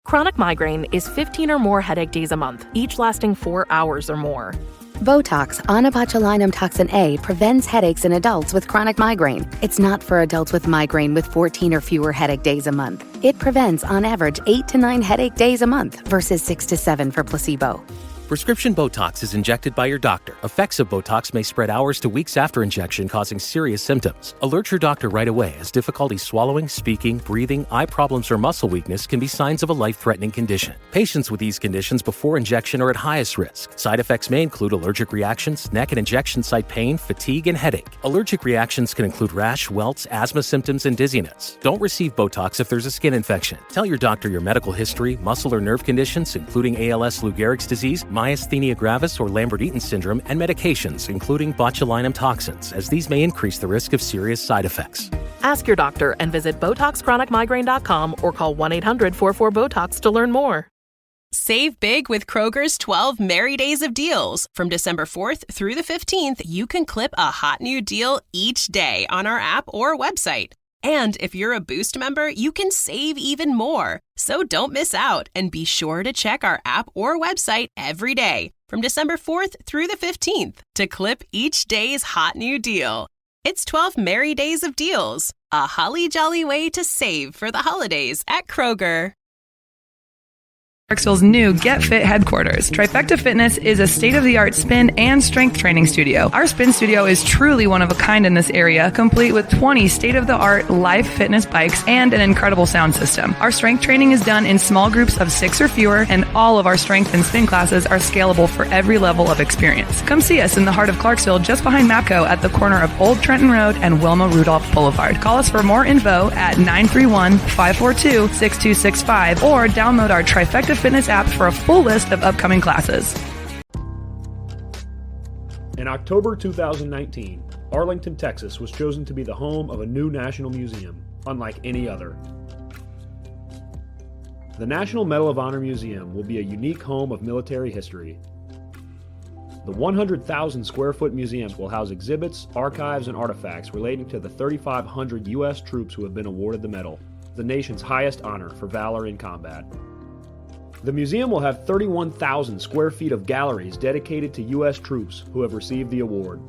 Chronic migraine is 15 or more headache days a month, each lasting 4 hours or more. Botox, onabotulinum toxin A, prevents headaches in adults with chronic migraine. It's not for adults with migraine with 14 or fewer headache days a month. It prevents, on average, 8 to 9 headache days a month versus 6 to 7 for placebo. Prescription Botox is injected by your doctor. Effects of Botox may spread hours to weeks after injection, causing serious symptoms. Alert your doctor right away, as difficulty swallowing, speaking, breathing, eye problems, or muscle weakness can be signs of a life-threatening condition. Patients with these conditions before injection are at highest risk. Side effects may include allergic reactions, neck and injection site pain, fatigue, and headache. Allergic reactions can include rash, welts, asthma symptoms, and dizziness. Don't receive Botox if there's a skin infection. Tell your doctor your medical history, muscle or nerve conditions, including ALS, Lou Gehrig's disease, myasthenia gravis or Lambert-Eaton syndrome, and medications, including botulinum toxins, as these may increase the risk of serious side effects. Ask your doctor and visit BotoxChronicMigraine.com or call 1-800-44-BOTOX to learn more. Save big with Kroger's 12 Merry Days of Deals. From December 4th through the 15th, you can clip a hot new deal each day on our app or website. And if you're a Boost member, you can save even more. So don't miss out and be sure to check our app or website every day from December 4th through the 15th to clip each day's hot new deal. It's 12 Merry Days of Deals, a holly jolly way to save for the holidays at Kroger. Clarksville's new Get Fit headquarters. Trifecta Fitness is a state-of-the-art spin and strength training studio. Our spin studio is truly one of a kind in this area, complete with 20 state-of-the-art live fitness bikes and an incredible sound system. Our strength training is done in small groups of 6 or fewer, and all of our strength and spin classes are scalable for every level of experience. Come see us in the heart of Clarksville, just behind MAPCO at the corner of Old Trenton Road and Wilma Rudolph Boulevard. Call us for more info at 931-542-6265 or download our Trifecta Fitness app for a full list of upcoming classes. In October 2019, Arlington, Texas was chosen to be the home of a new national museum, unlike any other. The National Medal of Honor Museum will be a unique home of military history. The 100,000 square foot museum will house exhibits, archives, and artifacts relating to the 3,500 U.S. troops who have been awarded the medal, the nation's highest honor for valor in combat. The museum will have 31,000 square feet of galleries dedicated to U.S. troops who have received the award.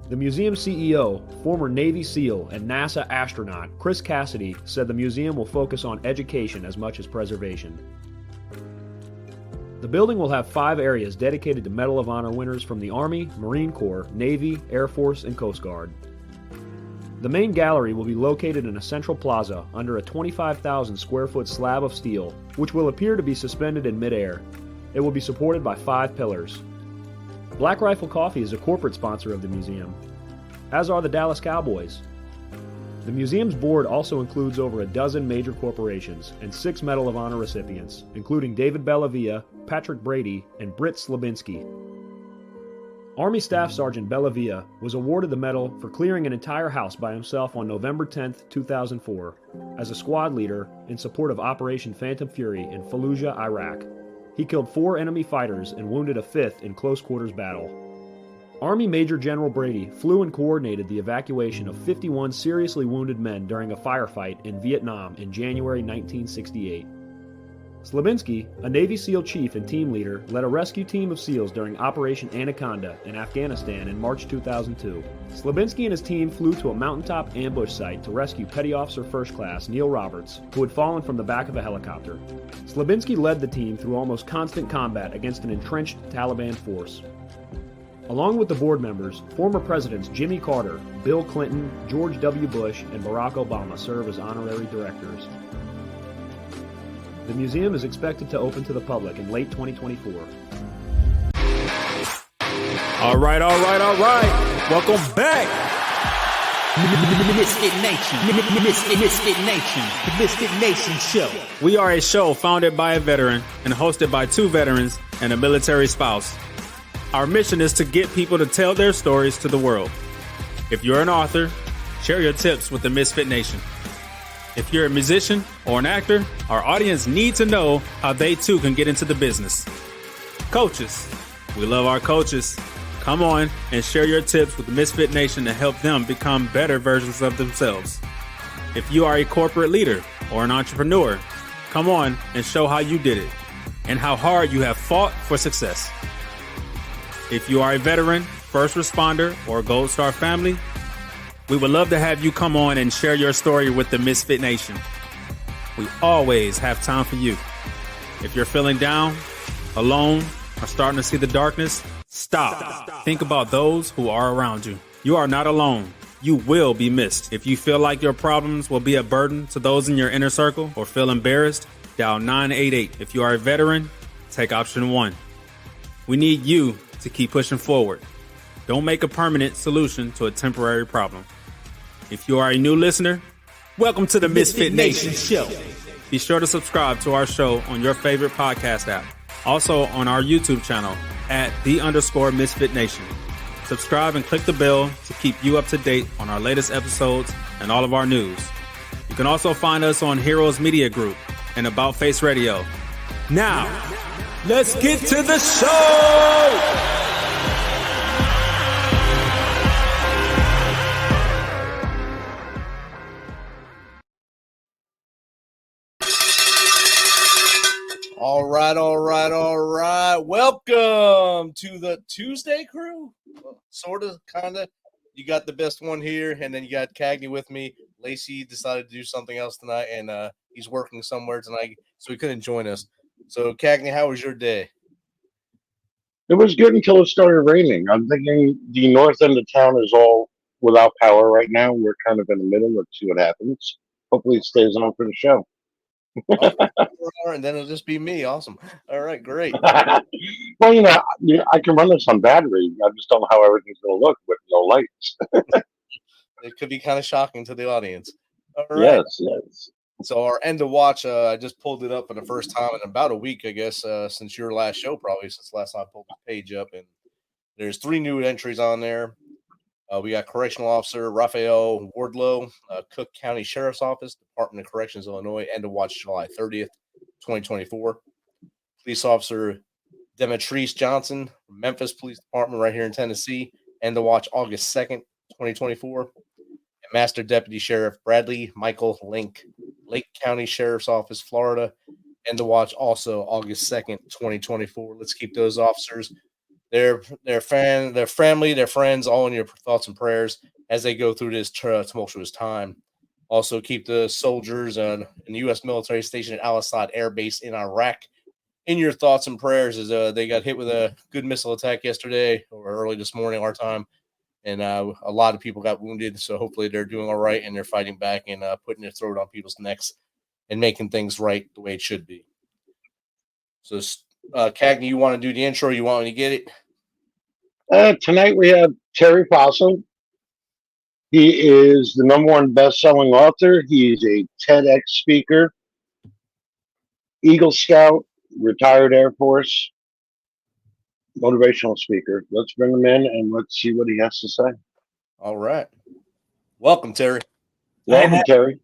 The museum CEO, former Navy SEAL and NASA astronaut Chris Cassidy, said the museum will focus on education as much as preservation. The building will have 5 areas dedicated to Medal of Honor winners from the Army, Marine Corps, Navy, Air Force, and Coast Guard. The main gallery will be located in a central plaza under a 25,000 square foot slab of steel, which will appear to be suspended in midair. It will be supported by 5 pillars. Black Rifle Coffee is a corporate sponsor of the museum, as are the Dallas Cowboys. The museum's board also includes over a dozen major corporations and 6 Medal of Honor recipients, including David Bellavia, Patrick Brady, and Britt Slabinski. Army Staff Sergeant Bellavia was awarded the medal for clearing an entire house by himself on November 10, 2004, as a squad leader in support of Operation Phantom Fury in Fallujah, Iraq. He killed 4 enemy fighters and wounded a 5th in close quarters battle. Army Major General Brady flew and coordinated the evacuation of 51 seriously wounded men during a firefight in Vietnam in January 1968. Slabinski, a Navy SEAL chief and team leader, led a rescue team of SEALs during Operation Anaconda in Afghanistan in March 2002. Slabinski and his team flew to a mountaintop ambush site to rescue Petty Officer First Class Neil Roberts, who had fallen from the back of a helicopter. Slabinski led the team through almost constant combat against an entrenched Taliban force. Along with the board members, former presidents Jimmy Carter, Bill Clinton, George W. Bush, and Barack Obama serve as honorary directors. The museum is expected to open to the public in late 2024. All right. Welcome back. MisFitNation. MisFitNation. The MisFitNation Show. We are a show founded by a veteran and hosted by 2 veterans and a military spouse. Our mission is to get people to tell their stories to the world. If you're an author, share your tips with the MisFitNation. If you're a musician or an actor, our audience needs to know how they too can get into the business. Coaches, we love our coaches. Come on and share your tips with the Misfit Nation to help them become better versions of themselves. If you are a corporate leader or an entrepreneur, Come on and show how you did it and how hard you have fought for success. If you are a veteran, first responder, or Gold Star family, we would love to have you come on and share your story with the Misfit Nation. We always have time for you. If you're feeling down, alone, or starting to see the darkness, stop. Think about those who are around you. You are not alone. You will be missed. If you feel like your problems will be a burden to those in your inner circle or feel embarrassed, dial 988. If you are a veteran, take option 1. We need you to keep pushing forward. Don't make a permanent solution to a temporary problem. If you are a new listener, welcome to the Misfit Nation Show. Be sure to subscribe to our show on your favorite podcast app. Also on our YouTube channel at @the_MisfitNation. Subscribe and click the bell to keep you up to date on our latest episodes and all of our news. You can also find us on Heroes Media Group and About Face Radio. Now, let's get to the show! All right. Welcome to the Tuesday crew. Sort of, kind of. You got the best one here, and then you got Cagney with me. Lacey decided to do something else tonight, and he's working somewhere tonight, so he couldn't join us. So, Cagney, how was your day? It was good until it started raining. I'm thinking the north end of town is all without power right now. We're kind of in the middle. Let's see what happens. Hopefully it stays on for the show. And then it'll just be me. Awesome. All right, great. Well, I can run this on battery. I just don't know how everything's going to look with no lights. It could be kind of shocking to the audience. All right. Yes. So our end to watch, I just pulled it up for the first time in about a week, I guess, since your last show, probably since last time I pulled the page up. And there's 3 new entries on there. We got Correctional Officer Raphael Wardlow, Cook County Sheriff's Office, Department of Corrections, Illinois, end to watch July 30th, 2024. Police Officer Demetrice Johnson, Memphis Police Department right here in Tennessee, end to watch August 2nd, 2024. And Master Deputy Sheriff Bradley Michael Link, Lake County Sheriff's Office, Florida, end to watch also August 2nd, 2024. Let's keep those officers, their family, their friends, all in your thoughts and prayers as they go through this tumultuous time. Also, keep the soldiers in the U.S. military station at Al-Assad Air Base in Iraq in your thoughts and prayers as they got hit with a good missile attack yesterday or early this morning, our time, and a lot of people got wounded. So hopefully they're doing all right and they're fighting back and putting their throat on people's necks and making things right the way it should be. So, Cagney, you want to do the intro? You want me to get it? Tonight we have Terry Fossum. He is the #1 best-selling author. He is a TEDx speaker, Eagle Scout, retired Air Force, motivational speaker. Let's bring him in and let's see what he has to say. All right. Welcome, Terry. Welcome, Terry.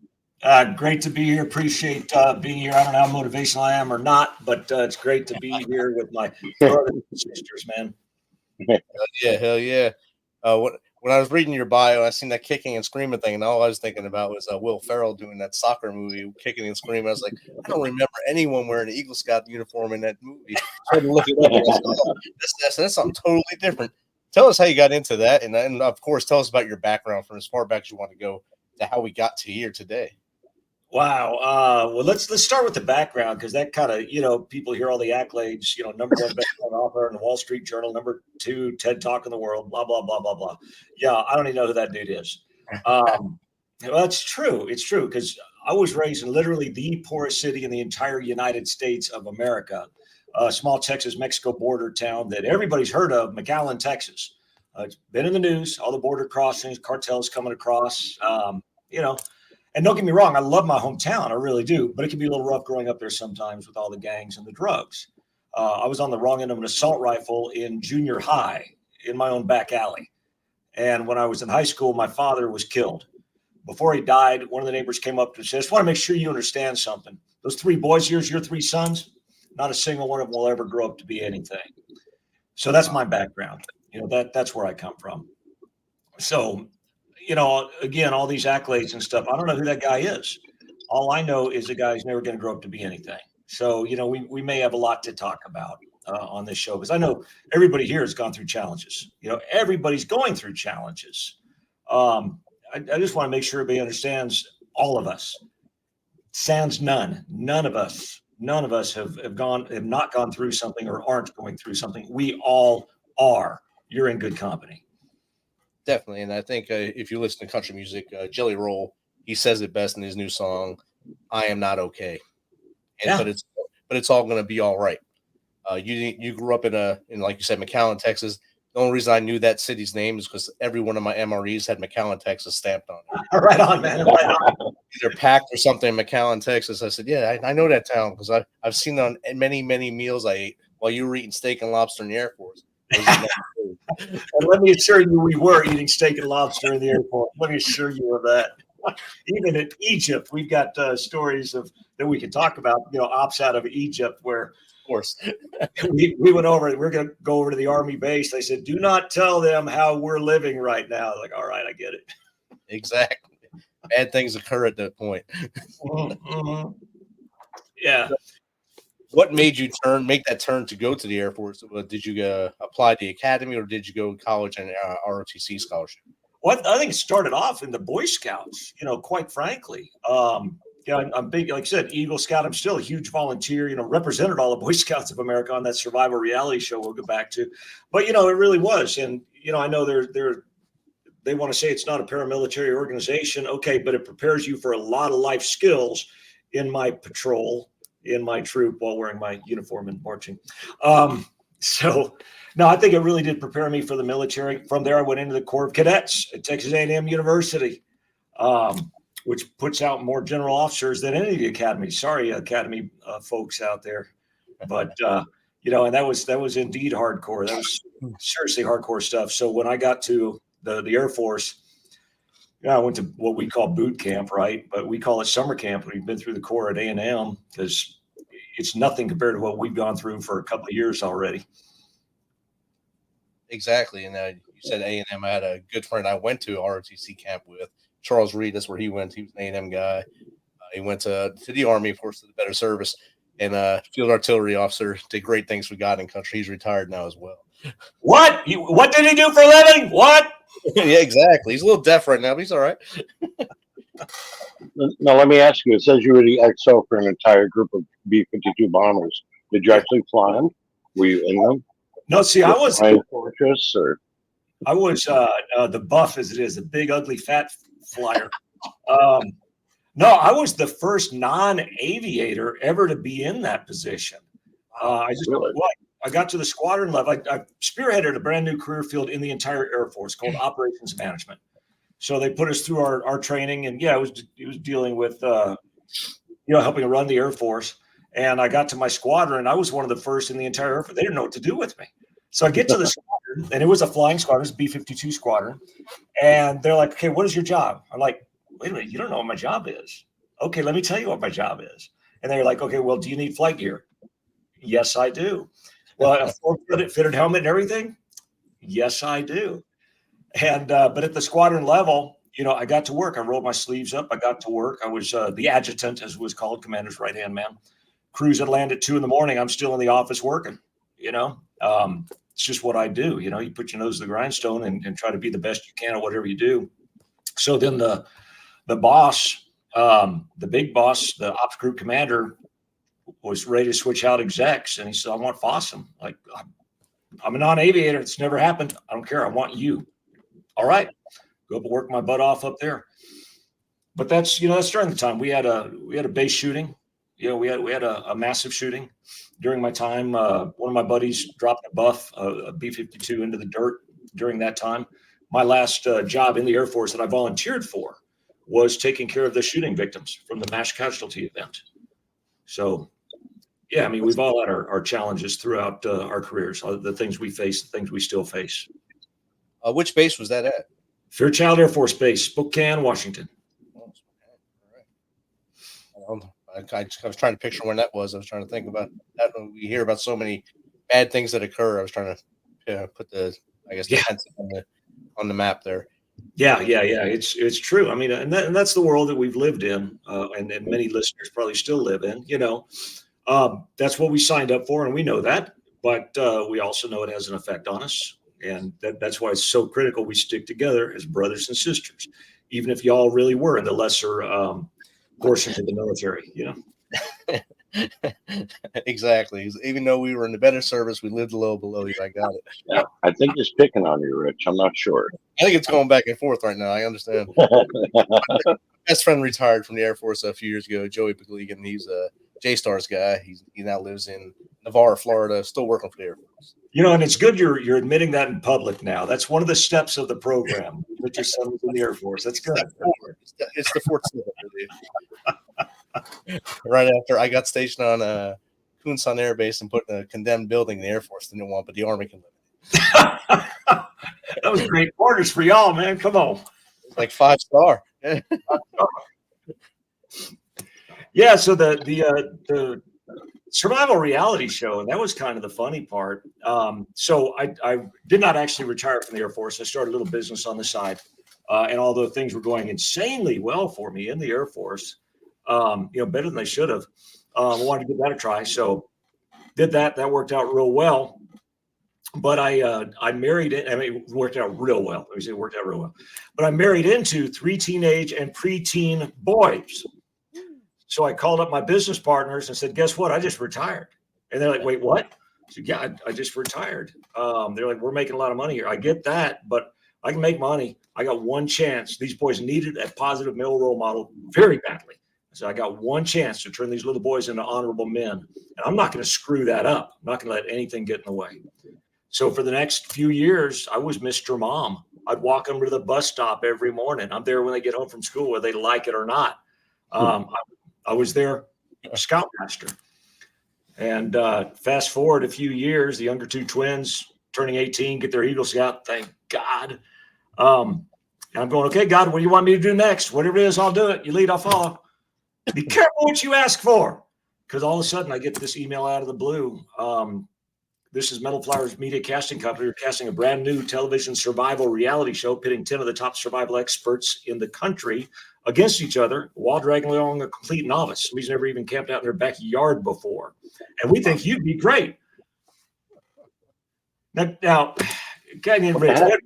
Great to be here. Appreciate being here. I don't know how motivational I am or not, but it's great to be here with my brothers and sisters, man. Hell yeah. When I was reading your bio, I seen that kicking and screaming thing, and all I was thinking about was Will Ferrell doing that soccer movie, Kicking and Screaming. I was like, I don't remember anyone wearing an Eagle Scout uniform in that movie. So I had to look it up. That's something totally different. Tell us how you got into that, and of course, tell us about your background from as far back as you want to go to how we got to here today. Wow. Well, let's start with the background, because that kind of, people hear all the accolades, #1 best-selling author in the Wall Street Journal, #2 TED Talk in the world, blah, blah, blah, blah, blah. Yeah, I don't even know who that dude is. Well, it's true. It's true, because I was raised in literally the poorest city in the entire United States of America, a small Texas-Mexico border town that everybody's heard of, McAllen, Texas. It's been in the news, all the border crossings, cartels coming across, And don't get me wrong, I love my hometown, I really do, but it can be a little rough growing up there sometimes with all the gangs and the drugs. I was on the wrong end of an assault rifle in junior high in my own back alley. And when I was in high school, my father was killed. Before he died, one of the neighbors came up and said, I just want to make sure you understand something. Those 3 boys of yours, your 3 sons, not a single one of them will ever grow up to be anything. So that's my background. That's where I come from. So, again, all these accolades and stuff, I don't know who that guy is. All I know is the guy's never going to grow up to be anything. So, we may have a lot to talk about on this show, because I know everybody here has gone through challenges. Everybody's going through challenges. I just want to make sure everybody understands, all of us, sans none of us have not gone through something or aren't going through something. We all are. You're in good company. Definitely. And I think if you listen to country music, Jelly Roll, he says it best in his new song, "I Am Not Okay." But it's all going to be all right. You grew up in like you said, McAllen, Texas. The only reason I knew that city's name is because every one of my MREs had McAllen, Texas stamped on it. Right on, man. Right on. Either packed or something in McAllen, Texas. I said, yeah, I know that town because I've seen it on many, many meals I ate while you were eating steak and lobster in the Air Force. And let me assure you, we were eating steak and lobster in the airport. Let me assure you of that. Even in Egypt, we've got stories that we can talk about, ops out of Egypt where, of course, we went over, we're going to go over to the Army base. They said, do not tell them how we're living right now. Like, all right, I get it. Exactly. Bad things occur at that point. Mm-hmm. Yeah. What made you make that turn to go to the Air Force? Did you apply to the academy, or did you go to college and ROTC scholarship? Well, I think it started off in the Boy Scouts, quite frankly. I'm big, like I said, Eagle Scout. I'm still a huge volunteer, represented all the Boy Scouts of America on that survival reality show we'll go back to. But, it really was. And, I know they want to say it's not a paramilitary organization. Okay, but it prepares you for a lot of life skills in my patrol, in my troop, while wearing my uniform and marching. No, I think it really did prepare me for the military. From there, I went into the Corps of Cadets at Texas A&M University, which puts out more general officers than any of the academies. Sorry, academy folks out there, but and that was indeed hardcore. That was seriously hardcore stuff. So when I got to the Air Force, I went to what we call boot camp, right? But we call it summer camp. We've been through the Corps at A&M because it's nothing compared to what we've gone through for a couple of years already. Exactly. And you said A&M. I had a good friend I went to ROTC camp with, Charles Reed. That's where he went. He was an A&M guy. He went to the Army, of course, to the better service, and field artillery officer. Did great things for God and country. He's retired now as well. What? What did he do for a living? What? Yeah, exactly. He's a little deaf right now, but he's all right. Now, let me ask you. It says you were the XO for an entire group of B-52 bombers. Did you actually fly them? Were you in them? No, see, I was Fortress, or I was the buff as it is, the big, ugly, fat flyer. No, I was the first non-aviator ever to be in that position. I got to the squadron level. I spearheaded a brand new career field in the entire Air Force called Operations Management. So they put us through our training, and it was dealing with helping run the Air Force. And I got to my squadron. I was one of the first in the entire Air Force. They didn't know what to do with me. So I get to the squadron, and it was a flying squadron. It was B-52 squadron. And they're like, okay, what is your job? I'm like, wait a minute, you don't know what my job is. Okay, let me tell you what my job is. And they're like, okay, well, do you need flight gear? Yes, I do. Well, a fitted helmet and everything? Yes, I do. And but at the squadron level, I got to work. I rolled my sleeves up. I got to work. I was the adjutant, as it was called, commander's right-hand man. Crews that land at 2 a.m, I'm still in the office working. It's just what I do. You put your nose to the grindstone and try to be the best you can at whatever you do. So then the boss, the big boss, the ops group commander, was ready to switch out execs, and he said, I want Fossum. Like, I'm a non-aviator. It's never happened. I don't care. I want you. All right. Go up and work my butt off up there. But that's during the time we had a base shooting. We had a massive shooting during my time. One of my buddies dropped a buff, a B-52 into the dirt during that time. My last job in the Air Force that I volunteered for was taking care of the shooting victims from the mass casualty event. So, we've all had our challenges throughout our careers, the things we face, the things we still face. Which base was that at? Fairchild Air Force Base, Spokane, Washington. All right. I was trying to picture when that was. I was trying to think about that. When we hear about so many bad things that occur, I was trying to put the fence on the map there. Yeah. It's true. I mean, and that's the world that we've lived in, and many listeners probably still live in. That's what we signed up for, and we know that. But we also know it has an effect on us, and that's why it's so critical we stick together as brothers and sisters, even if y'all really were in the lesser portions of the military. Exactly. Even though we were in the better service, we lived a little below you. I got it. Yeah, I think he's picking on you, Rich. I'm not sure. I think it's going back and forth right now. I understand. My best friend retired from the Air Force a few years ago, Joey Paglegan. He's a J-Stars guy. He now lives in Navarre, Florida, still working for the Air Force. And it's good you're admitting that in public now. That's one of the steps of the program. That your son was in the Air Force. That's good. It's the fourth step. Right after I got stationed on Kunsan Air Base and put in a condemned building the Air Force didn't want, but the Army can live in. That was great quarters for y'all, man. Come on. It's like 5-star. Yeah, so the survival reality show, and that was kind of the funny part. So I did not actually retire from the Air Force. I started a little business on the side. And although things were going insanely well for me in the Air Force, better than they should have, I wanted to give that a try. So did that. That worked out real well. But I married it. I mean, it worked out real well. Let me say it worked out real well. But I married into 3 teenage and preteen boys. So I called up my business partners and said, guess what? I just retired. And they're like, wait, what? I said, yeah, I just retired. They're like, we're making a lot of money here. I get that, but I can make money. I got one chance. These boys needed a positive male role model very badly. So I got one chance to turn these little boys into honorable men. And I'm not going to screw that up. I'm not going to let anything get in the way. So for the next few years, I was Mr. Mom. I'd walk them to the bus stop every morning. I'm there when they get home from school, whether they like it or not. I was their scoutmaster. And fast forward a few years, the younger 2 twins turning 18, get their Eagle Scout. Thank God. And I'm going, okay, God, what do you want me to do next? Whatever it is, I'll do it. You lead, I'll follow. Be careful what you ask for. Because all of a sudden I get this email out of the blue. This is Metal Flowers Media Casting Company. We're casting a brand new television survival reality show, pitting 10 of the top survival experts in the country against each other while dragging along a complete novice who's never even camped out in their backyard before. And we think you'd be great. Now Canyon Ridge,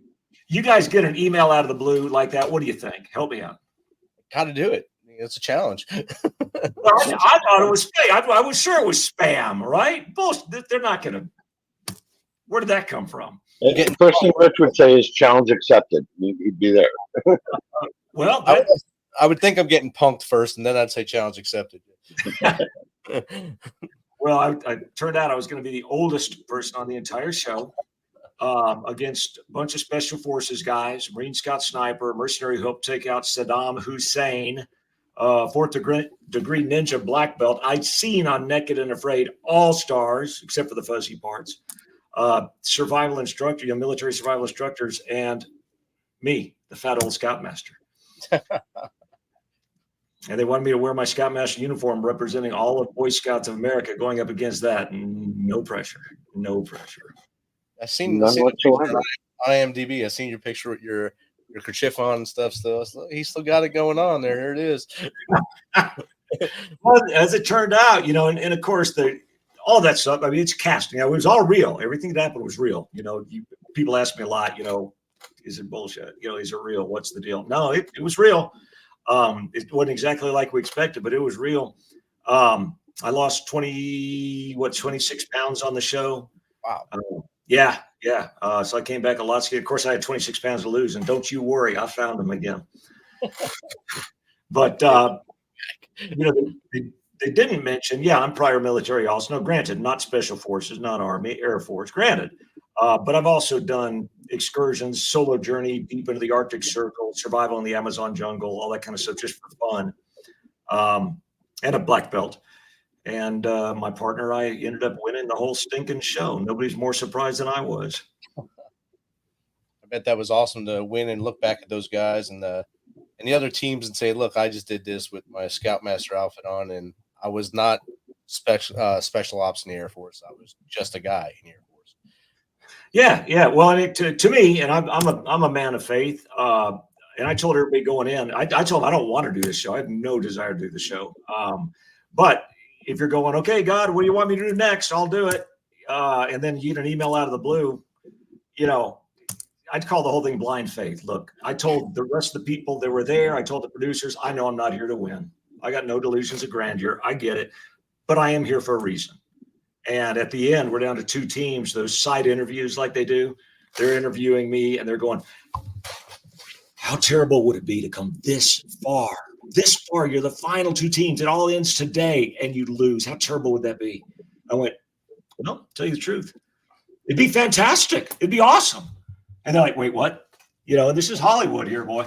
you guys get an email out of the blue like that. What do you think? Help me out. How to do it. It's a challenge. I thought it was spam. I was sure it was spam, right? Bullshit. They're not going to. Where did that come from? First thing Rich would say is challenge accepted. He'd be there. Well, I would think I'm getting punked first, and then I'd say challenge accepted. Well, I turned out I was going to be the oldest person on the entire show against a bunch of special forces guys, Marine Scout sniper, mercenary who helped take out Saddam Hussein, 4th degree ninja black belt. I'd seen on Naked and Afraid all stars, except for the fuzzy parts, survival instructor, military survival instructors, and me, the fat old scoutmaster. And they wanted me to wear my Scoutmaster uniform representing all of Boy Scouts of America going up against that. No pressure. No pressure. I've seen on IMDb. I've seen your picture with your kerchief on and stuff still. He's still got it going on there. Here it is. Well, as it turned out, and of course, all that stuff, I mean, it's casting. It was all real. Everything that happened was real. People ask me a lot, is it bullshit? Is it real? What's the deal? No, it was real. It wasn't exactly like we expected, but it was real. I lost 26 pounds on the show. Wow. Yeah. So I came back a lot skinnier. Of course, I had 26 pounds to lose, and don't you worry, I found them again. But they didn't mention. Yeah, I'm prior military also. No, granted, not special forces, not Army, Air Force. Granted, but I've also done excursions, solo journey deep into the Arctic Circle, survival in the Amazon jungle, all that kind of stuff, just for fun, and a black belt. And my partner, I ended up winning the whole stinking show. Nobody's more surprised than I was. I bet that was awesome to win and look back at those guys and the other teams and say, look, I just did this with my Scoutmaster outfit on, and I was not special ops in the Air Force. I was just a guy in the Air Force. Yeah. Well, and to me, and I'm a man of faith. And I told everybody going in, I told them I don't want to do this show. I have no desire to do the show. But if you're going, okay, God, what do you want me to do next? I'll do it. And then you get an email out of the blue, I'd call the whole thing blind faith. Look, I told the rest of the people that were there, I told the producers, I know I'm not here to win. I got no delusions of grandeur. I get it. But I am here for a reason. And at the end, we're down to 2 teams, those side interviews like they do. They're interviewing me and they're going, how terrible would it be to come this far? This far, you're the final 2 teams. It all ends today and you lose. How terrible would that be? I went, no, tell you the truth. It'd be fantastic. It'd be awesome. And they're like, wait, what? This is Hollywood here, boy.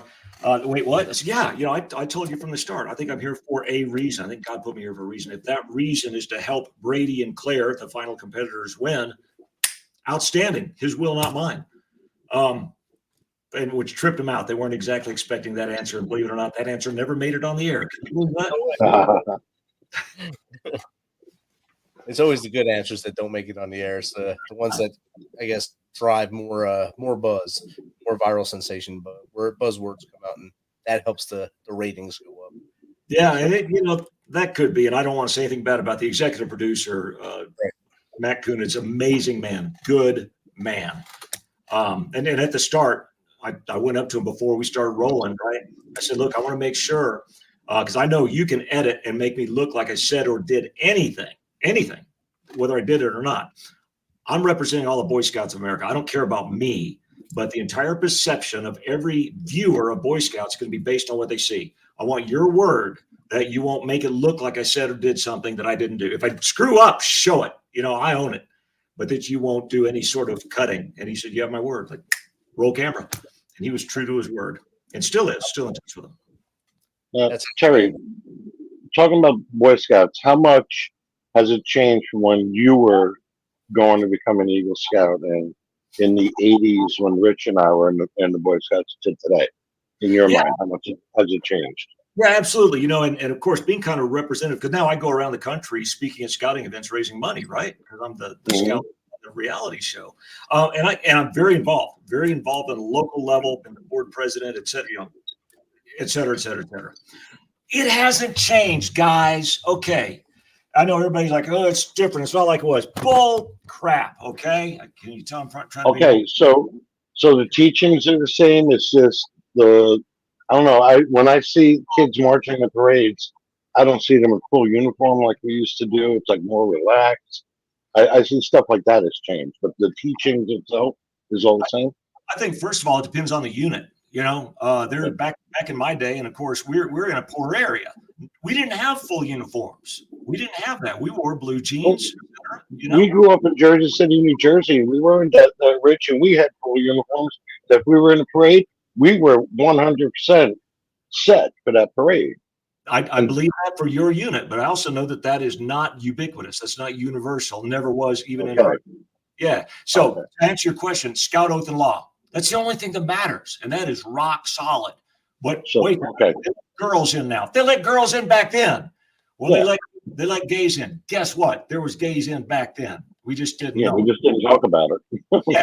Wait, what? I said, yeah, I told you from the start. I think I'm here for a reason. I think God put me here for a reason. If that reason is to help Brady and Claire, the final competitors, win, outstanding. His will, not mine. And which tripped them out. They weren't exactly expecting that answer. And believe it or not, that answer never made it on the air. Can you believe that? It's always the good answers that don't make it on the air. It's the ones that, I guess, drive more buzz, more viral sensation, but where buzzwords come out, and that helps the ratings go up. Yeah, and that could be. And I don't want to say anything bad about the executive producer, Matt Kuhn. Is an amazing man, good man. And then at the start, I went up to him before we started rolling. Right, I said, look, I want to make sure because I know you can edit and make me look like I said or did anything, whether I did it or not. I'm representing all the Boy Scouts of America. I don't care about me, but the entire perception of every viewer of Boy Scouts is going to be based on what they see. I want your word that you won't make it look like I said or did something that I didn't do. If I screw up, show it. I own it. But that you won't do any sort of cutting. And he said, you have my word. Like, roll camera. And he was true to his word and still in touch with him. Terry, talking about Boy Scouts, how much has it changed from when you were going to become an Eagle Scout and in the 80s when Rich and I were in the Boy Scouts to today? In your mind, how much has it changed? Yeah, absolutely. And of course, being kind of representative, because now I go around the country speaking at scouting events, raising money, right? Because I'm the scout on the reality show. And I'm very involved on the local level, and the board president, et cetera, et cetera, et cetera, et cetera. It hasn't changed, guys. Okay. I know everybody's like, oh, it's different. It's not like it was. Bull crap. Okay. Can you tell I'm trying to be so the teachings are the same. It's just I don't know. When I see kids marching in parades, I don't see them in full uniform like we used to do. It's like more relaxed. I see stuff like that has changed, but the teachings itself is all the same. I think first of all, it depends on the unit. They're back in my day, and of course, we're in a poor area. We didn't have full uniforms. We didn't have that. We wore blue jeans. We grew up in Jersey City, New Jersey. We weren't that rich, and we had full uniforms. If we were in a parade, we were 100% set for that parade. I believe that for your unit, but I also know that is not ubiquitous. That's not universal. Never was, even in our. Yeah. So to answer your question, Scout Oath and Law. That's the only thing that matters, and that is rock solid. But wait, they let girls in now. They let girls in back then. Well, they let gays in. Guess what? There was gays in back then. We just didn't know. We just didn't talk about it. Yeah.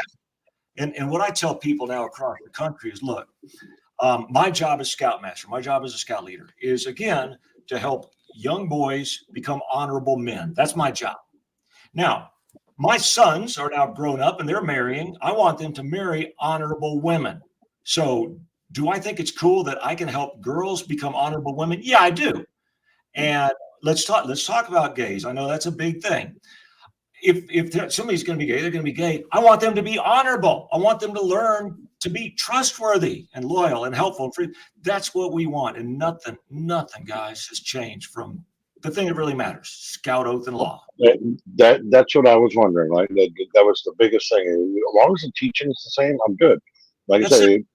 And what I tell people now across the country is, look, my job as Scoutmaster, my job as a Scout leader is, again, to help young boys become honorable men. That's my job. Now, my sons are now grown up and they're marrying. I want them to marry honorable women. So do I think it's cool that I can help girls become honorable women? Yeah, I do. And let's talk about gays. I know that's a big thing. If somebody's going to be gay, they're going to be gay. I want them to be honorable. I want them to learn to be trustworthy and loyal and helpful and free. That's what we want. And nothing, guys, has changed from the thing that really matters: Scout Oath and Law. That's what I was wondering. Like that was the biggest thing. As long as the teaching is the same, I'm good. Like I say,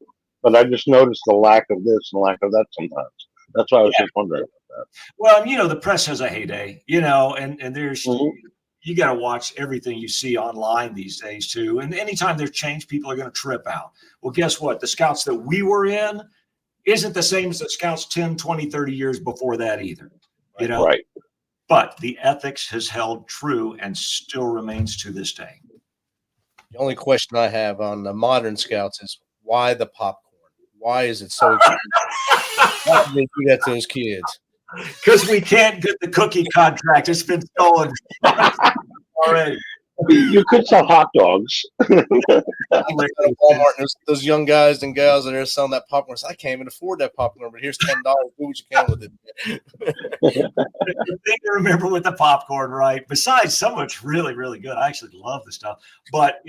but I just noticed the lack of this and lack of that sometimes. That's why I was just wondering about that. Well, the press has a heyday, and there's. You got to watch everything you see online these days, too. And anytime there's change, people are going to trip out. Well, guess what? The Scouts that we were in isn't the same as the Scouts 10, 20, 30 years before that either. Right. But the ethics has held true and still remains to this day. The only question I have on the modern scouts is why the popcorn? Why is it so expensive? Why do they do that to those kids? Because we can't get the cookie contract. It's been stolen already. You could sell hot dogs. Walmart, those young guys and gals that are selling that popcorn. I can't even afford that popcorn, but here's $10. Do what you can with it. The thing to remember with the popcorn, right? Besides, some of it's really, really good. I actually love the stuff. But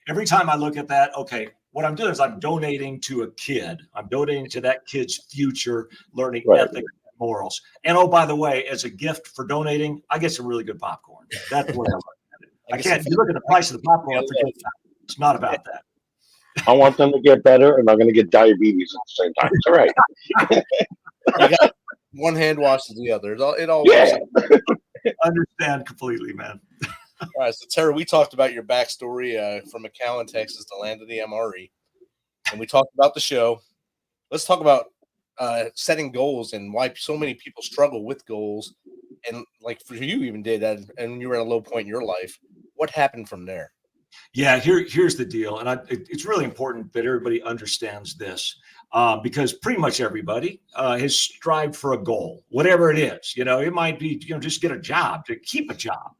every time I look at that, okay, what I'm doing is I'm donating to a kid. I'm donating to that kid's future, learning ethics and morals. And oh, by the way, as a gift for donating, I get some really good popcorn. That's what I look at it. I can't. You look at the price of the popcorn. I forget that. It's not about that. I want them to get better, and I'm going to get diabetes at the same time. It's all right. You got one hand washes the other. It all works. Understand completely, man. All right, so Tara, we talked about your backstory from McAllen, Texas, the land of the MRE, and we talked about the show. Let's talk about setting goals and why so many people struggle with goals, and like for you even did that, and you were at a low point in your life. What happened from there? Yeah, here's the deal, and it's really important that everybody understands this because pretty much everybody has strived for a goal, whatever it is. It might be just get a job, to keep a job.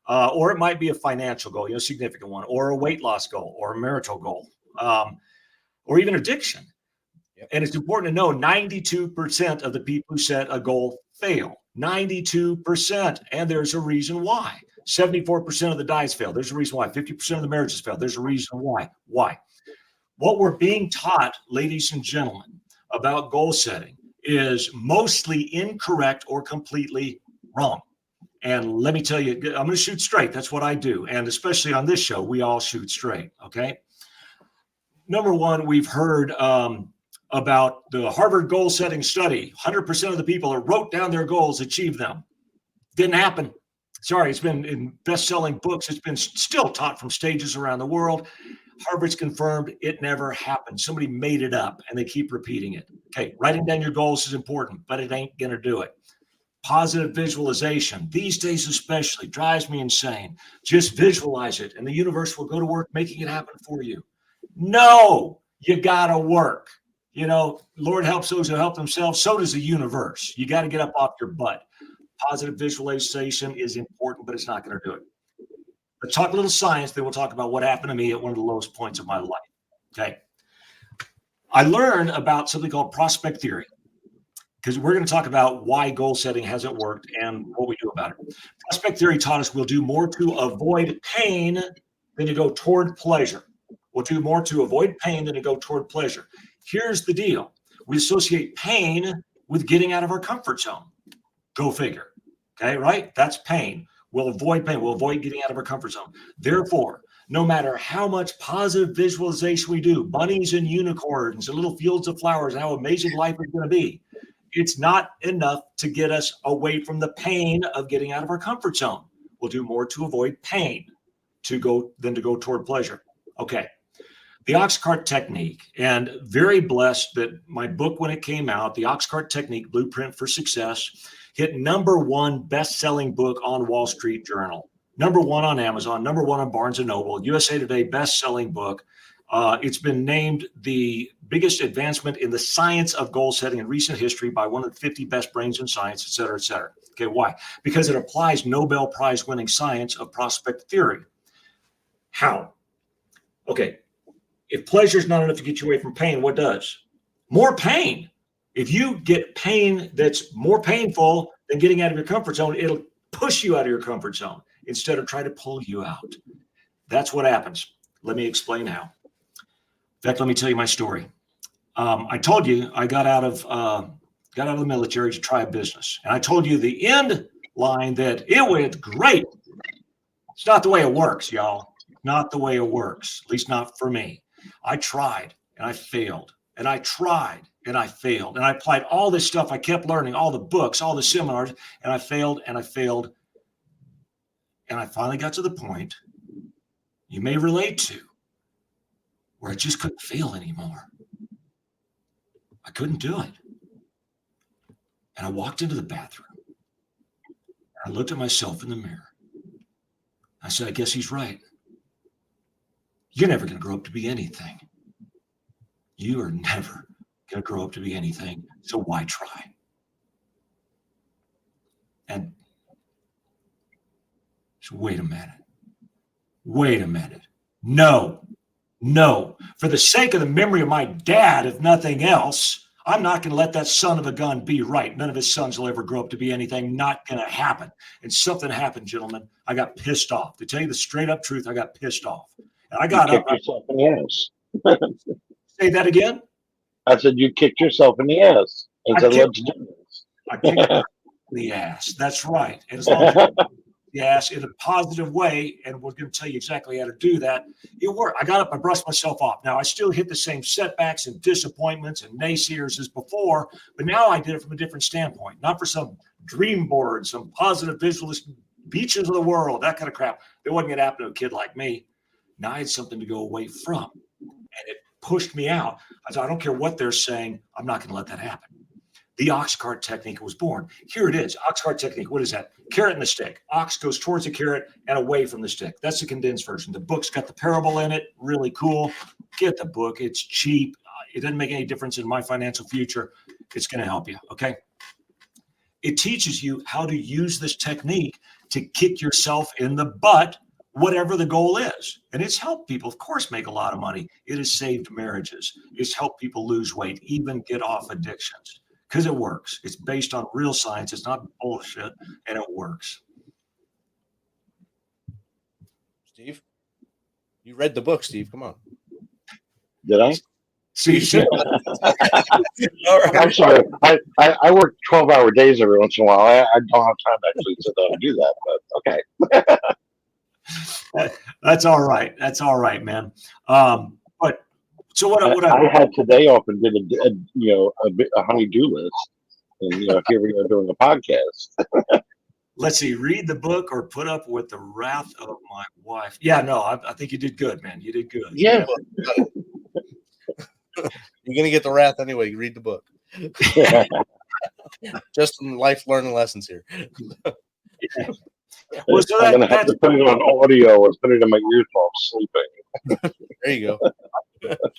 Or it might be a financial goal, a significant one, or a weight loss goal, or a marital goal, or even addiction. Yep. And it's important to know 92% of the people who set a goal fail. 92%. And there's a reason why. 74% of the diets fail. There's a reason why. 50% of the marriages fail. There's a reason why. Why? What we're being taught, ladies and gentlemen, about goal setting is mostly incorrect or completely wrong. And let me tell you, I'm going to shoot straight. That's what I do. And especially on this show, we all shoot straight. Okay. Number one, we've heard about the Harvard goal setting study. 100% of the people that wrote down their goals achieved them. Didn't happen. Sorry. It's been in best-selling books. It's been still taught from stages around the world. Harvard's confirmed it never happened. Somebody made it up and they keep repeating it. Okay. Writing down your goals is important, but it ain't going to do it. Positive visualization, these days especially, drives me insane. Just visualize it, and the universe will go to work making it happen for you. No, you got to work. Lord helps those who help themselves. So does the universe. You got to get up off your butt. Positive visualization is important, but it's not going to do it. Let's talk a little science, then we'll talk about what happened to me at one of the lowest points of my life. Okay. I learned about something called prospect theory, because we're going to talk about why goal setting hasn't worked and what we do about it. Prospect theory taught us we'll do more to avoid pain than to go toward pleasure. We'll do more to avoid pain than to go toward pleasure. Here's the deal. We associate pain with getting out of our comfort zone. Go figure. Okay, right? That's pain. We'll avoid pain. We'll avoid getting out of our comfort zone. Therefore, no matter how much positive visualization we do, bunnies and unicorns and little fields of flowers and how amazing life is going to be, it's not enough to get us away from the pain of getting out of our comfort zone. We'll do more to avoid pain than to go toward pleasure. Okay. The Oxcart Technique, and very blessed that my book, when it came out, the Oxcart Technique, Blueprint for Success, hit #1 best-selling book on Wall Street Journal, #1 on Amazon, #1 on Barnes & Noble, USA Today best-selling book. It's been named the biggest advancement in the science of goal setting in recent history by one of the 50 best brains in science, et cetera, et cetera. Okay, why? Because it applies Nobel Prize winning science of prospect theory. How? Okay, if pleasure is not enough to get you away from pain, what does? More pain. If you get pain that's more painful than getting out of your comfort zone, it'll push you out of your comfort zone instead of try to pull you out. That's what happens. Let me explain how. In fact, let me tell you my story. I told you I got out of the military to try a business. And I told you the end line that it went great. It's not the way it works, y'all. Not the way it works, at least not for me. I tried and I failed. And I tried and I failed. And I applied all this stuff. I kept learning, all the books, all the seminars, and I failed and I failed. And I finally got to the point you may relate to, where I just couldn't fail anymore. I couldn't do it. And I walked into the bathroom. I looked at myself in the mirror. I said, I guess he's right. You're never going to grow up to be anything. You are never going to grow up to be anything. So why try? And so wait a minute. No. For the sake of the memory of my dad, if nothing else, I'm not going to let that son of a gun be right. None of his sons will ever grow up to be anything. Not going to happen. And something happened, gentlemen. I got pissed off. To tell you the straight up truth, I got pissed off. And I got up. Yourself in the ass. Say that again? I said you kicked yourself in the ass and said, let's do this. I kicked the ass. That's right. And as long as you ass in a positive way, and we're going to tell you exactly how to do that, it worked. I got up, I brushed myself off. Now, I still hit the same setbacks and disappointments and naysayers as before, but now I did it from a different standpoint, not for some dream board, some positive visualist beaches of the world, that kind of crap. It wasn't going to happen to a kid like me. Now I had something to go away from, and it pushed me out. I thought, I don't care what they're saying. I'm not going to let that happen. The Oxcart Technique was born. Here it is. Oxcart Technique. What is that? Carrot and the stick. Ox goes towards the carrot and away from the stick. That's the condensed version. The book's got the parable in it. Really cool. Get the book. It's cheap. It doesn't make any difference in my financial future. It's going to help you. Okay. It teaches you how to use this technique to kick yourself in the butt, whatever the goal is. And it's helped people, of course, make a lot of money. It has saved marriages. It's helped people lose weight, even get off addictions. Because it works. It's based on real science. It's not bullshit, and it works. Steve, you read the book, Steve. Come on. Did I? See, I'm sorry. I work 12-hour days every once in a while. I don't have time to actually sit down and do that, but okay. That's all right. That's all right, man. But so what I had today off and did a honey-do list, and here we are doing a podcast. Let's see, read the book or put up with the wrath of my wife. Yeah, no, I think you did good, man. You did good. Yeah. You're gonna get the wrath anyway. You read the book. Just some life learning lessons here. Yeah. Well, so I'm gonna have to put it on audio or put it in my ears while I'm sleeping. There you go.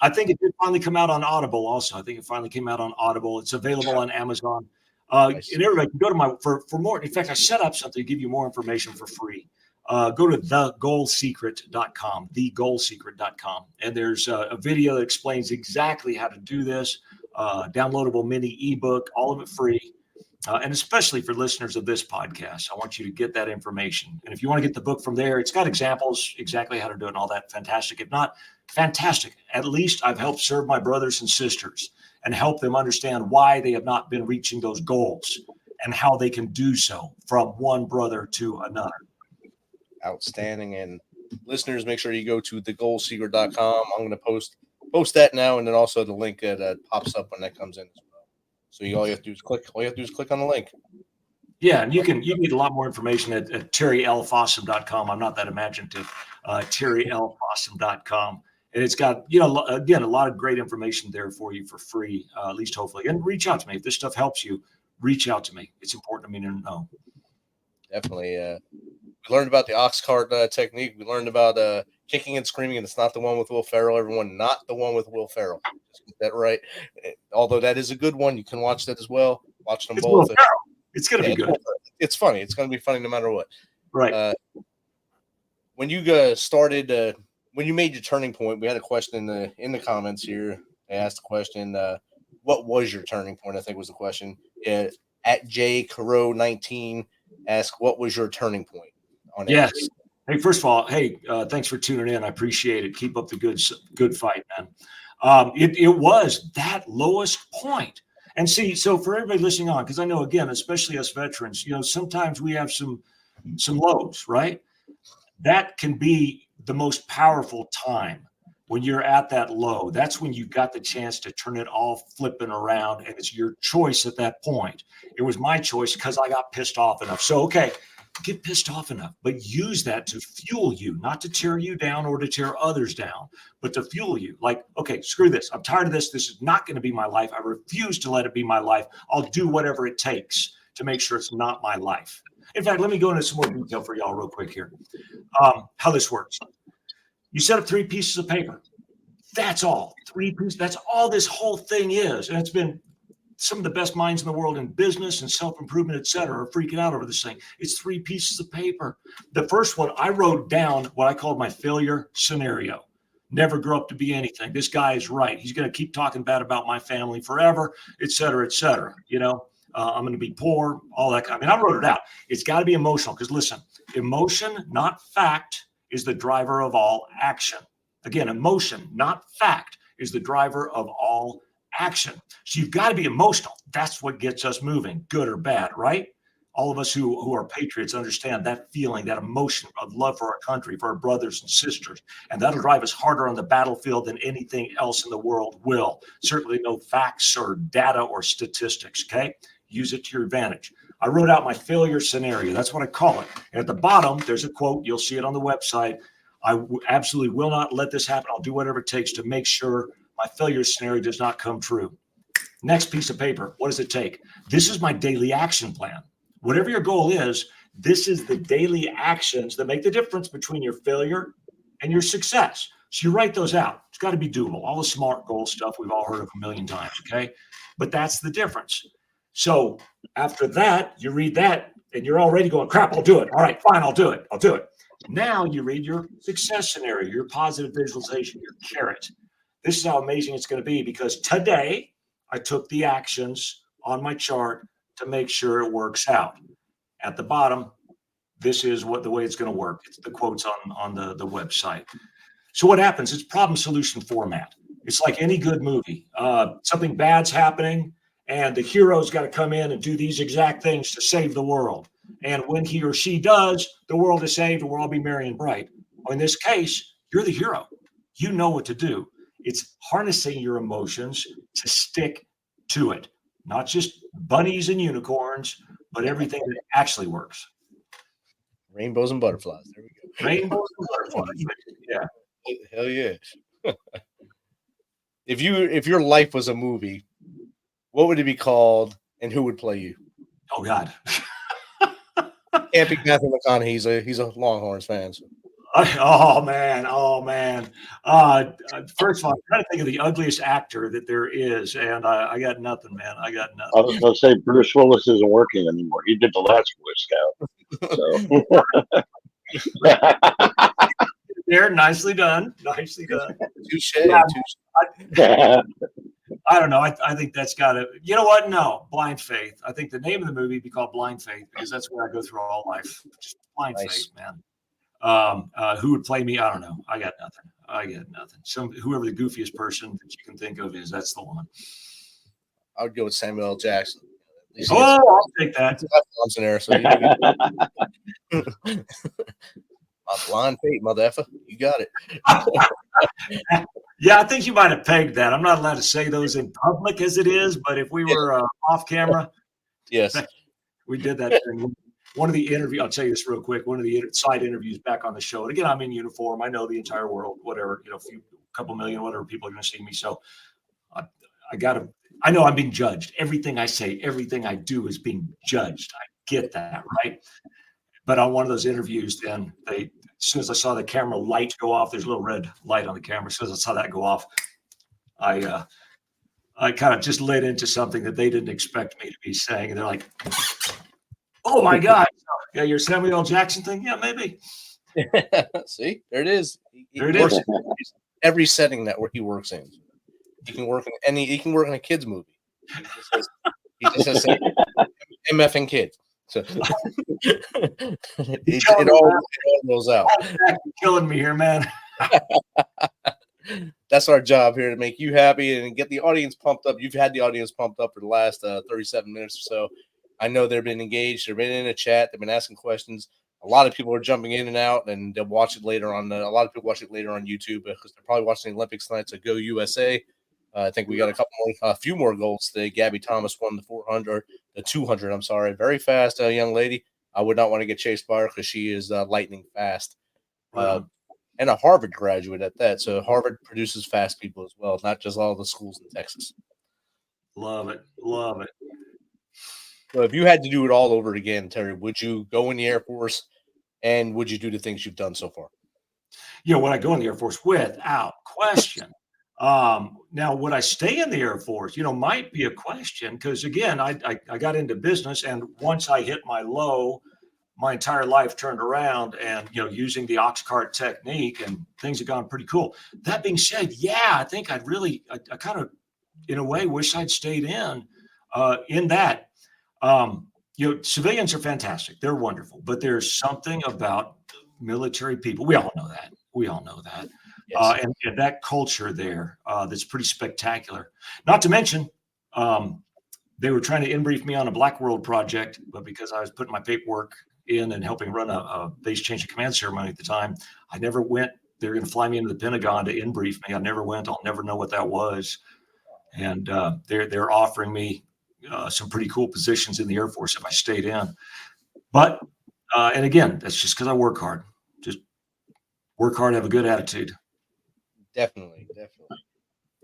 I think it did finally come out on Audible also. I think it finally came out on Audible. It's available on Amazon. Nice. And everybody can go to for more. In fact, I set up something to give you more information for free. Go to thegoalsecret.com, thegoalsecret.com. And there's a video that explains exactly how to do this, downloadable mini ebook, all of it free. And especially for listeners of this podcast, I want you to get that information. And if you want to get the book from there, it's got examples, exactly how to do it and all that. Fantastic. If not, fantastic. At least I've helped serve my brothers and sisters and help them understand why they have not been reaching those goals and how they can do so from one brother to another. Outstanding. And listeners, make sure you go to thegoalsecret.com. I'm going to post that now, and then also the link that pops up when that comes in as well. So all you have to do is click. All you have to do is click on the link. Yeah, and you can get a lot more information at terrylfossum.com. I'm not that imaginative. terrylfossum.com. And it's got, again, a lot of great information there for you for free, at least hopefully. And reach out to me. If this stuff helps you, reach out to me. It's important to me to know. Definitely. We learned about the Oxcart technique. We learned about kicking and screaming, and it's not the one with Will Ferrell. Everyone, not the one with Will Ferrell. Just get that right. Although that is a good one. You can watch that as well. Watch them both. It's going to be good. It's funny. It's going to be funny no matter what. Right. When you started, when you made your turning point, we had a question in the comments here. They asked the question, what was your turning point? I think was the question. At JCaro19 asked, what was your turning point? Yes. Hey, first of all, thanks for tuning in. I appreciate it. Keep up the good fight, man. It was that lowest point. And see, so for everybody listening on, because I know, again, especially us veterans, sometimes we have some lows, right? That can be the most powerful time when you're at that low. That's when you've got the chance to turn it all flipping around, and it's your choice at that point. It was my choice because I got pissed off enough. So, okay, get pissed off enough, but use that to fuel you, not to tear you down or to tear others down, but to fuel you. Like, okay, screw this. I'm tired of this. This is not going to be my life. I refuse to let it be my life. I'll do whatever it takes to make sure it's not my life. In fact, let me go into some more detail for y'all real quick here. How this works. You set up 3 pieces of paper. That's all. 3 pieces. That's all this whole thing is. And it's been some of the best minds in the world in business and self-improvement, et cetera, are freaking out over this thing. It's 3 pieces of paper. The first one, I wrote down what I called my failure scenario. Never grow up to be anything. This guy is right. He's going to keep talking bad about my family forever, et cetera, et cetera. You know, I'm going to be poor, all that. I mean, I wrote it out. It's got to be emotional because listen, emotion, not fact, is the driver of all action. Again, emotion, not fact, is the driver of all action. So you've got to be emotional. That's what gets us moving, good or bad, right? All of us who are patriots understand that feeling, that emotion of love for our country, for our brothers and sisters. And that'll drive us harder on the battlefield than anything else in the world will. Certainly no facts or data or statistics, okay? Use it to your advantage. I wrote out my failure scenario. That's what I call it. And at the bottom, there's a quote. You'll see it on the website. I absolutely will not let this happen. I'll do whatever it takes to make sure my failure scenario does not come true. Next piece of paper. What does it take? This is my daily action plan. Whatever your goal is, this is the daily actions that make the difference between your failure and your success. So you write those out. It's got to be doable. All the SMART goal stuff we've all heard of a million times, okay? But that's the difference. So after that, you read that and you're already going, crap, I'll do it. All right, fine, I'll do it. I'll do it. Now you read your success scenario, your positive visualization, your carrot. This is how amazing it's going to be because today I took the actions on my chart to make sure it works out. At the bottom, this is the way it's going to work. It's the quotes on the website. So what happens? It's problem solution format. It's like any good movie. Something bad's happening, and the hero's got to come in and do these exact things to save the world. And when he or she does, the world is saved and we'll all be merry and bright. Well, in this case, you're the hero. You know what to do. It's harnessing your emotions to stick to it. Not just bunnies and unicorns, but everything that actually works. Rainbows and butterflies. There we go. Rainbows and butterflies. Yeah. Hell yeah. If your life was a movie, what would it be called and who would play you? Oh God. Can't pick Matthew McConaughey. He's a Longhorns fan. So. Oh man. First of all, I'm trying to think of the ugliest actor that there is, and I got nothing, man. I got nothing. I was going to say Bruce Willis isn't working anymore. He did the last Boy Scout. So. There, nicely done. Nicely done. Touche. I don't know. I think that's got to. You know what? No, Blind Faith. I think the name of the movie would be called Blind Faith because that's where I go through all life. Just blind faith, man. Who would play me? I don't know. I got nothing. Whoever the goofiest person that you can think of is, that's the one. I would go with Samuel L. Jackson. I'll take that. Thompson there, so Blind Faith, mother effer. You got it. Yeah, I think you might have pegged that. I'm not allowed to say those in public as it is, but if we were off camera, yes, we did that. One of the interviews, I'll tell you this real quick. One of the side interviews back on the show. And again, I'm in uniform. I know the entire world, whatever, a couple million, whatever people are going to see me. So I know I'm being judged. Everything I say, everything I do is being judged. I get that, right? But on one of those interviews, then as soon as I saw the camera light go off, there's a little red light on the camera. As soon as I saw that go off, I kind of just led into something that they didn't expect me to be saying. And they're like, oh my God. Yeah, your Samuel L. Jackson thing? Yeah, maybe. See, there it is. There it is. Every setting that he works in. He can work in a kid's movie. He just has MF and kids. So it all rolls out. You're killing me here, man. That's our job here, to make you happy and get the audience pumped up. You've had the audience pumped up for the last 37 minutes or so. I know they've been engaged. They've been in a chat. They've been asking questions. A lot of people are jumping in and out, and they'll watch it later on. A lot of people watch it later on YouTube because they're probably watching the Olympics tonight. So go USA. I think we got a few more goals today. Gabby Thomas won the 200. I'm sorry, very fast young lady. I would not want to get chased by her because she is lightning fast, and a Harvard graduate at that. So Harvard produces fast people as well, not just all the schools in Texas. Love it. So if you had to do it all over again, Terry, would you go in the Air Force, and would you do the things you've done so far? Would I go in the Air Force? Without question. Now, would I stay in the Air Force? Might be a question, because again, I got into business, and once I hit my low, my entire life turned around, and using the Oxcart technique, and things have gone pretty cool. That being said, I think I kind of, in a way, wish I'd stayed in that. Civilians are fantastic. They're wonderful, but there's something about military people. We all know that. Yes. And that culture there, that's pretty spectacular. Not to mention, they were trying to in-brief me on a Black World project, but because I was putting my paperwork in and helping run a base change of command ceremony at the time, I never went. They're going to fly me into the Pentagon to in-brief me. I never went. I'll never know what that was. And they're offering me some pretty cool positions in the Air Force if I stayed in. But and again, that's just because I work hard. Just work hard, have a good attitude. Definitely.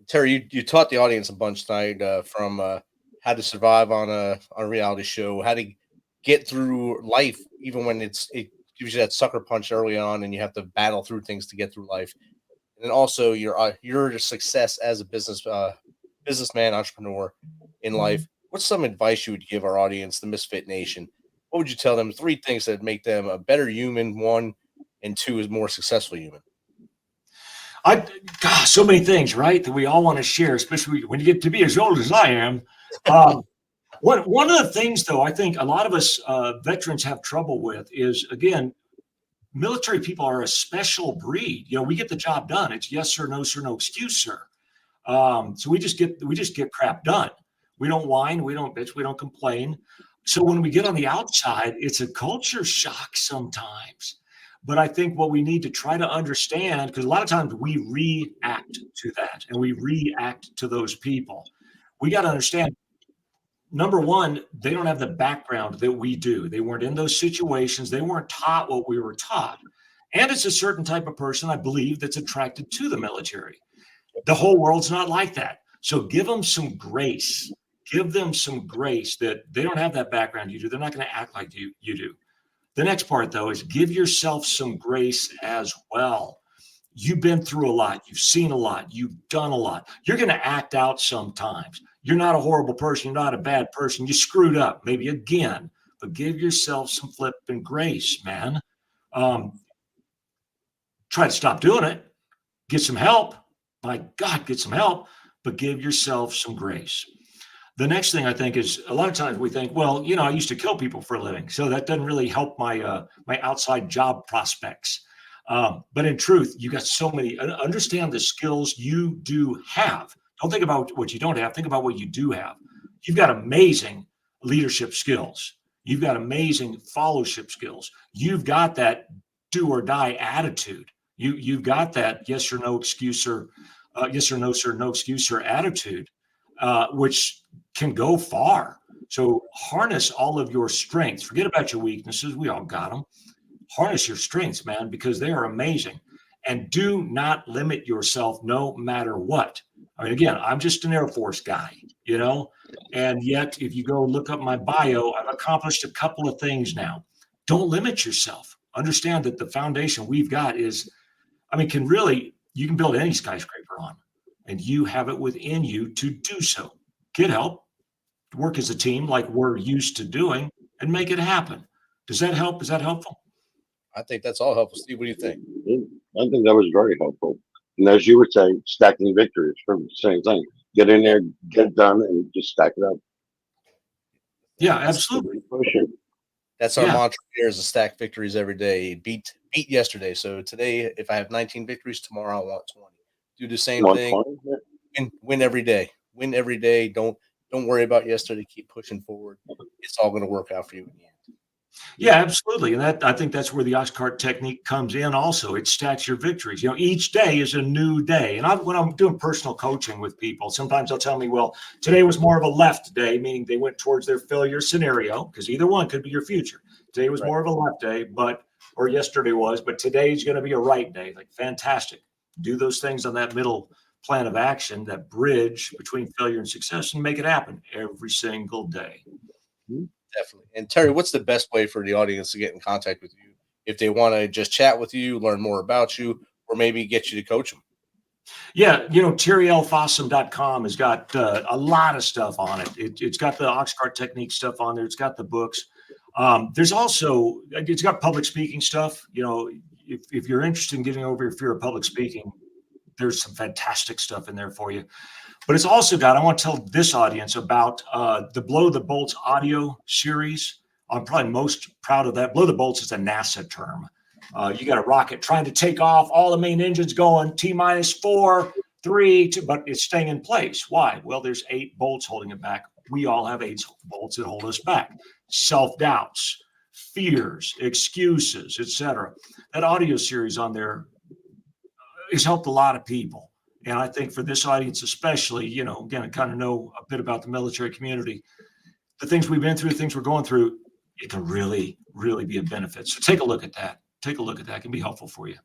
Terry, you taught the audience a bunch tonight, from how to survive on a reality show, how to get through life, even when it gives you that sucker punch early on, and you have to battle through things to get through life. And then also your success as a businessman, entrepreneur in life. What's some advice you would give our audience, the Misfit Nation? What would you tell them? 3 things that make them a better human, 1, and 2 is more successful human. So many things, right, that we all want to share, especially when you get to be as old as I am. One of the things, though, I think a lot of us veterans have trouble with is, again, military people are a special breed. We get the job done. It's yes sir, no excuse, sir. So we just get crap done. We don't whine, we don't bitch, we don't complain. So when we get on the outside, it's a culture shock sometimes. But I think what we need to try to understand, because a lot of times we react to that, and we react to those people. We got to understand, number one, they don't have the background that we do. They weren't in those situations. They weren't taught what we were taught. And it's a certain type of person, I believe, that's attracted to the military. The whole world's not like that. So give them some grace. Give them some grace that they don't have that background you do. They're not going to act like you do. The next part, though, is give yourself some grace as well. You've been through a lot. You've seen a lot. You've done a lot. You're going to act out sometimes. You're not a horrible person. You're not a bad person. You screwed up, maybe again, but give yourself some flipping grace, man. Try to stop doing it. Get some help. My God, get some help, but give yourself some grace. The next thing I think is, a lot of times we think, well, I used to kill people for a living, so that doesn't really help my outside job prospects. But in truth, you got so many. Understand the skills you do have. Don't think about what you don't have. Think about what you do have. You've got amazing leadership skills. You've got amazing followership skills. You've got that do or die attitude. You've got that yes or no excuse or yes or no sir, no excuse or attitude, which can go far. So harness all of your strengths. Forget about your weaknesses. We all got them. Harness your strengths, man, because they are amazing. And do not limit yourself no matter what. I mean, again, I'm just an Air Force guy, and yet if you go look up my bio, I've accomplished a couple of things now. Don't limit yourself. Understand that the foundation we've got is, you can build any skyscraper on, and you have it within you to do so. Get help, work as a team like we're used to doing, and make it happen. Does that help? Is that helpful? I think that's all helpful. Steve, what do you think? I think that was very helpful. And as you were saying, stacking victories from the same thing. Get in there, get it done, and just stack it up. Yeah, absolutely. That's our mantra here, is to stack victories every day. Beat yesterday. So today, if I have 19 victories, tomorrow I want 20. Do the same thing. Win every day. Win every day. Don't worry about yesterday. Keep pushing forward. It's all going to work out for you in the end. Yeah, absolutely. And I think that's where the Oxcart technique comes in also. It stacks your victories. Each day is a new day. And when I'm doing personal coaching with people, sometimes they'll tell me, well, today was more of a left day, meaning they went towards their failure scenario, because either one could be your future. Today was more of a left day, or yesterday was, but today's going to be a right day. Like, fantastic. Do those things on that middle plan of action, that bridge between failure and success, and make it happen every single day. Definitely. And Terry, what's the best way for the audience to get in contact with you if they want to just chat with you, learn more about you, or maybe get you to coach them. Yeah, TerryLFossum.com has got a lot of stuff on it. It's got the Oxcart Technique stuff on there. It's got the books. There's also, it's got public speaking stuff. If you're interested in getting over your fear of public speaking, there's some fantastic stuff in there for you. But it's also got, I want to tell this audience about the Blow the Bolts audio series. I'm probably most proud of that. Blow the bolts is a NASA term. You got a rocket trying to take off, all the main engines going, T-4, 3, 2, but it's staying in place. Why? Well, there's 8 bolts holding it back. We all have 8 bolts that hold us back. Self-doubts, fears, excuses, etc. That audio series on there has helped a lot of people. And I think for this audience especially, again, I kind of know a bit about the military community. The things we've been through, the things we're going through, it can really, really be a benefit. So take a look at that. Take a look at that. It can be helpful for you.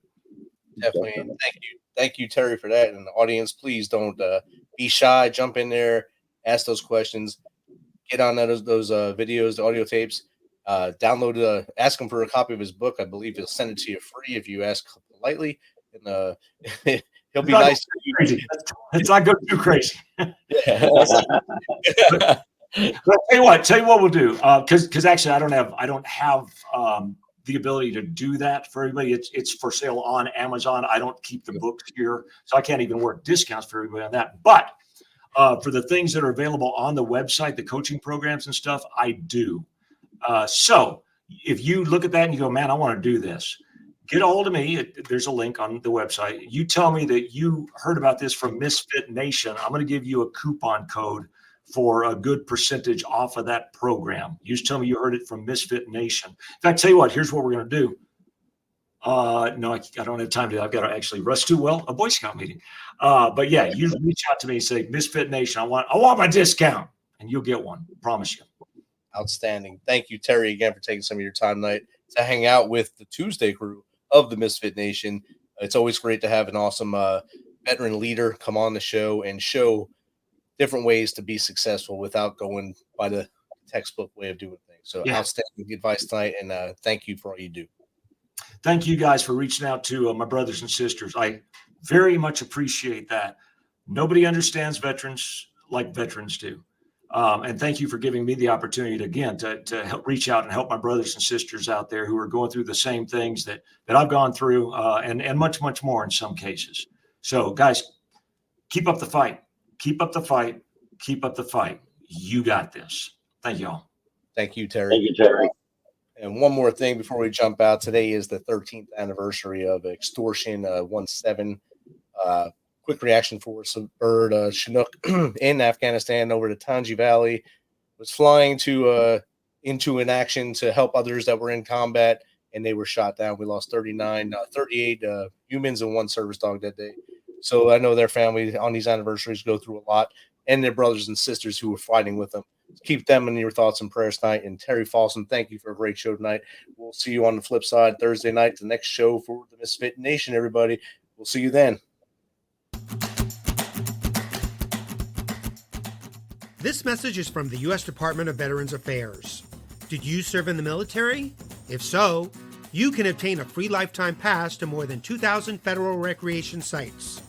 Definitely. And thank you, Terry, for that. And the audience, please don't be shy. Jump in there, ask those questions, get on those videos, the audio tapes, download, ask him for a copy of his book. I believe he'll send it to you free if you ask politely. And he'll be nice. It's not going too crazy. But tell you what we'll do. Because actually I don't have the ability to do that for everybody. It's for sale on Amazon. I don't keep the books here, so I can't even work discounts for everybody on that. But for the things that are available on the website, the coaching programs and stuff, I do. So if you look at that and you go, man, I want to do this, get a hold of me. There's a link on the website. You tell me that you heard about this from MisFitNation. I'm going to give you a coupon code for a good percentage off of that program. You just tell me you heard it from MisFitNation. In fact, tell you what, here's what we're going to do. No, I don't have time to do that. I've got to actually rest too well, a Boy Scout meeting. But yeah, you reach out to me and say, MisFitNation, I want my discount, and you'll get one. Promise you. Outstanding. Thank you, Terry, again, for taking some of your time tonight to hang out with the Tuesday crew of the Misfit Nation. It's always great to have an awesome veteran leader come on the show and show different ways to be successful without going by the textbook way of doing things. So outstanding advice tonight, and thank you for all you do. Thank you guys for reaching out to my brothers and sisters. I very much appreciate that. Nobody understands veterans like veterans do. And thank you for giving me the opportunity to help reach out and help my brothers and sisters out there who are going through the same things that I've gone through, and much, much more in some cases. So guys, keep up the fight. Keep up the fight. Keep up the fight. You got this. Thank you all. Thank you, Terry. Thank you, Terry. And one more thing before we jump out. Today is the 13th anniversary of Extortion 17. Quick reaction force bird Chinook in Afghanistan over to Tangi Valley was flying to into an action to help others that were in combat, and they were shot down. We lost 38 humans and 1 service dog that day. So I know their family on these anniversaries go through a lot, and their brothers and sisters who were fighting with them. Keep them in your thoughts and prayers tonight. And Terry Fossum, thank you for a great show tonight. We'll see you on the flip side Thursday night, the next show for the Misfit Nation, everybody. We'll see you then. This message is from the U.S. Department of Veterans Affairs. Did you serve in the military? If so, you can obtain a free lifetime pass to more than 2,000 federal recreation sites.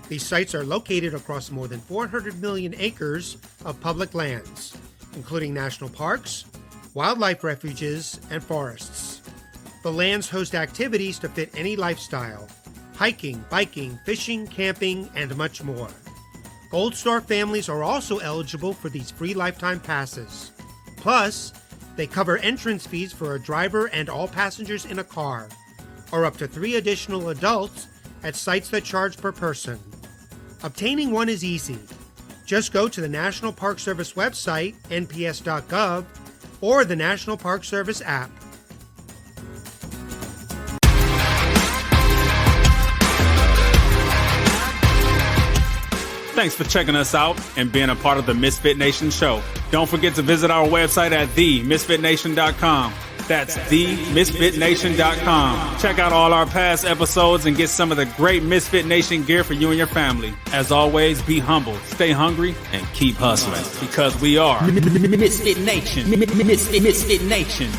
These sites are located across more than 400 million acres of public lands, including national parks, wildlife refuges, and forests. The lands host activities to fit any lifestyle: hiking, biking, fishing, camping, and much more. Gold Star families are also eligible for these free lifetime passes. Plus, they cover entrance fees for a driver and all passengers in a car, or up to 3 additional adults at sites that charge per person. Obtaining one is easy. Just go to the National Park Service website, nps.gov, or the National Park Service app. Thanks for checking us out and being a part of the Misfit Nation show. Don't forget to visit our website at themisfitnation.com. That's themisfitnation.com. Check out all our past episodes and get some of the great Misfit Nation gear for you and your family. As always, be humble, stay hungry, and keep hustling, because we are Misfit Nation. Misfit Nation.